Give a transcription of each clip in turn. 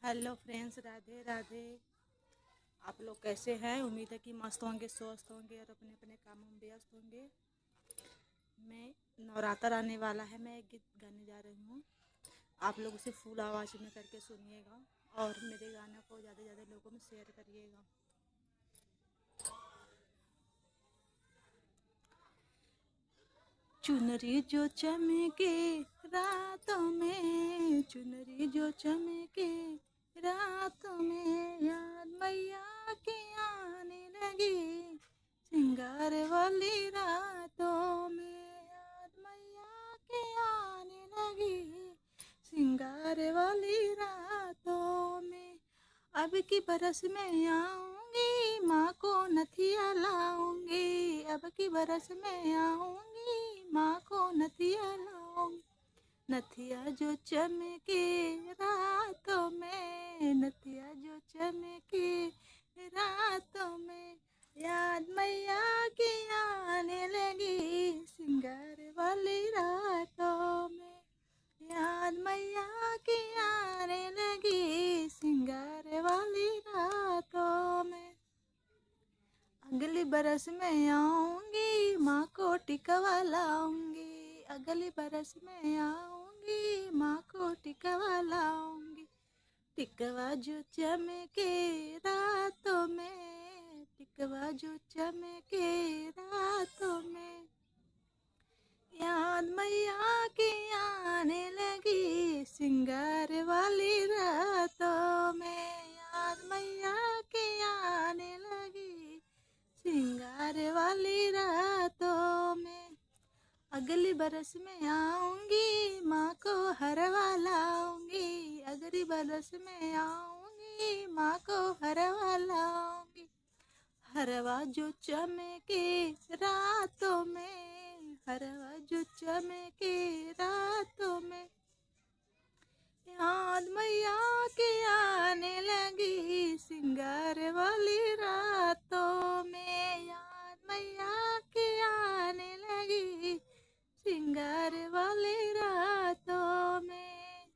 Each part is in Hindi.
Hello friends, Radhe Radhe. आप लोग कैसे हैं? उम्मीद है कि मस्त होंगे, स्वस्थ होंगे और अपने अपने कामों में व्यस्त होंगे। मैं नवरात्र आने वाला है, मैं एक गीत गाने जा रही हूँ। आप लोग उसे फुल आवाज़ में करके सुनिएगा और मेरे गाने को ज़्यादा से ज़्यादा लोगों में शेयर करिएगा। चुनरी जो चमके रातों में, चुनरी जो चमके रातों में, याद मैया की आने लगी। सिंगार वाली रातों में याद मैया की आने लगी। सिंगार वाली रातों में अब की बरस में आऊंगी, माँ को नथिया लाऊंगी। अब की बरस में आऊंगी, माँ को नथिया लाऊंगी। नथिया जो चमके रातों में, नथिया जो चमके रातों में, याद मैया की आने लगी। सिंगार वाली रातों में याद मैया की आने लगी। सिंगार वाली रातों में अगली बरस में आऊंगी, माँ को टिकवा लाऊंगी। अगली बरस में आऊंगी, माँ को टिकवा लाऊंगी। टिकवा जो चमके रातों में, टिकवा जो चमके रातों में, याद मैया की आने लगी। सिंगार वाली रातों में याद मैया की आने लगी। सिंगार वाली रातों में अगली बरस में आऊंगी, माँ को हरवा लाऊंगी। अगली बरस में आऊंगी, माँ को हरवा लाऊंगी। हरवा जो चमके रातों में, हरवा जो चमके रातों में, याद मैया की आने लगी। सिंगार वाली रातों में याद मैया की आने लगी। सिंगार वाली रातों में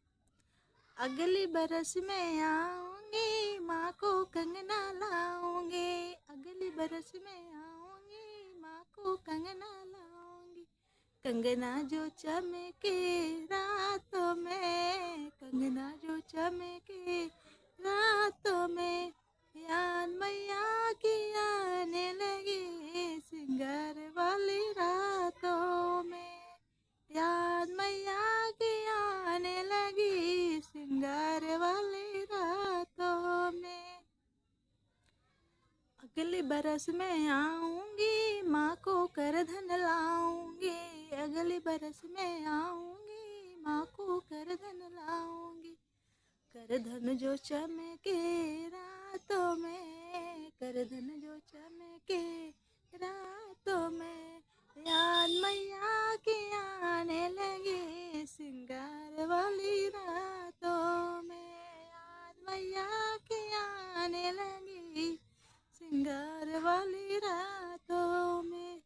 अगली बरस में आऊंगी, माँ को कंगना लाऊंगी। अगली बरस में आऊंगी, माँ को कंगना लाऊंगी। कंगना जो चमके रातों में, कंगना जो चमके रातों में, याद मैया की आने लगी। सिंगार वाली रातों में याद मैया की आने लगी। सिंगार वाली रातों में अगली बरस में आऊंगी, माँ को करधन लाऊंगी। अगली बरस में आऊंगी, माँ को करधन लाऊंगी। करधन जो चमके रातों में, करधन जो चमके रातों में, याद मैया की आने लगी। सिंगार वाली रातों में याद मैया की आने लगी। सिंगार वाली रातों में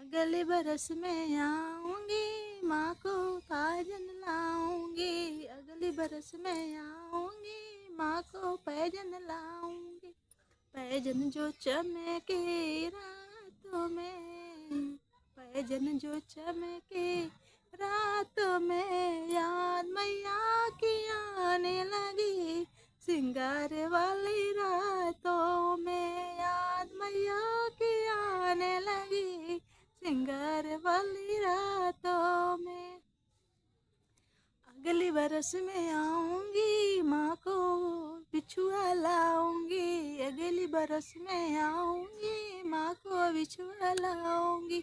अगले बरस में आऊंगी, माँ को पायजन लाऊंगी। अगले बरस में आऊंगी, माँ को पैजन लाऊंगी। पैजन जो चमके रातों में, पैजन जो चमके रातों में, याद मैया की आने लगी। सिंगार वाली रातों में याद मैया की आने लगी। सिंगार वाली रातों में अगली बरस में आऊंगी, माँ को बिछुआ लाऊंगी। अगली बरस में आऊंगी, माँ को बिछुआ लाऊंगी।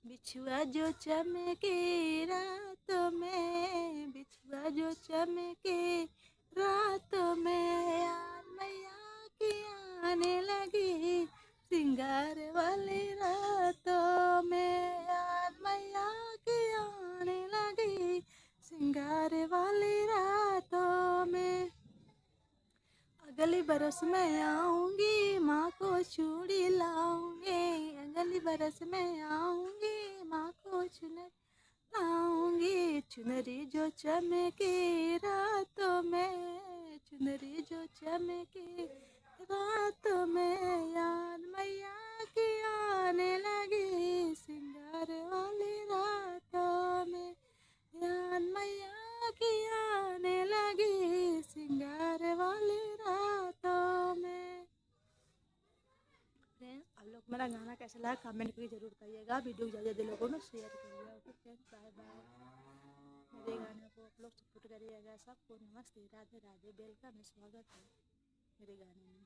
बिछुआ जो चमके रातों में, बिछुआ जो चमके रातों में, याद मैया की आने लगी। सिंगार वाली रातों में याद मैया की आने लगी। सिंगार वाली रातों में अगली बरस में आऊंगी, माँ को चूड़ी लाऊंगी। अगली बरस में आऊंगी, माँ को चुनरी लाऊंगी। चुनरी जो चमके रातों में मेरा गाना कैसा लगा कमेंट करके ज़रूर करिएगा। वीडियो को ज़्यादा लोगों को शेयर करिएगा। Okay friends, bye bye. मेरे गाने को आप लोग सपोर्ट करिएगा। सबको नमस्ते, राधे राधे, वेलकम है, स्वागत है मेरे गाने में।